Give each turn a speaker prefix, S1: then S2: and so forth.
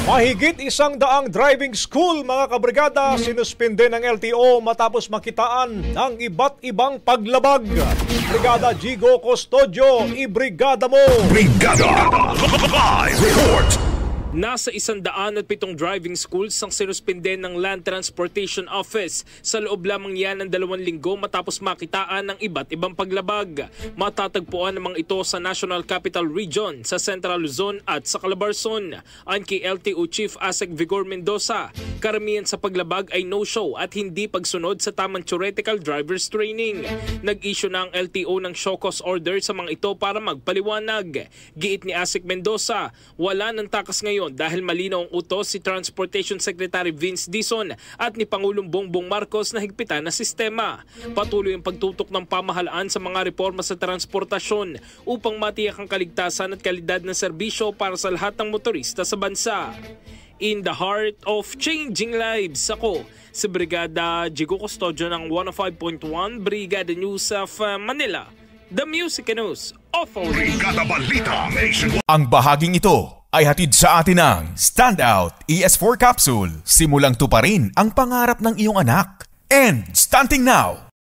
S1: Mahigit 100 driving school mga kabrigada sinuspinde ng LTO matapos makitaan ng iba't ibang paglabag. Brigada Jigo Custodio, ibrigada mo!
S2: Brigada! Live report!
S3: Nasa 107 driving schools ang sinuspinde ng Land Transportation Office sa loob lamang yan ng 2 linggo matapos makitaan ng iba't ibang paglabag. Matatagpuan namang ito sa National Capital Region, sa Central Luzon at sa Calabarzon. Ayon kay LTO Chief Asek Vigor Mendoza, karamihan sa paglabag ay no-show at hindi pagsunod sa tamang theoretical driver's training. Nag-issue na ang LTO ng show cause order sa mga ito para magpaliwanag. Giit ni Asek Mendoza, wala ng takas ngayon dahil malinaw ang utos si Transportation Secretary Vince Dizon at ni Pangulong Bongbong Marcos na higpitan na sistema. Patuloy ang pagtutok ng pamahalaan sa mga reforma sa transportasyon upang matiyak ang kaligtasan at kalidad ng serbisyo para sa lahat ng motorista sa bansa. In the heart of changing lives, ako si Brigada Jigo Custodio ng 105.1 Brigada News of Manila, the Music News Authority.
S2: Brigada Balita Nationwide.
S4: Ang bahaging ito ay hatid sa atin ng Standout ES4 Capsule. Simulang tuparin ang pangarap ng iyong anak. And stunting now!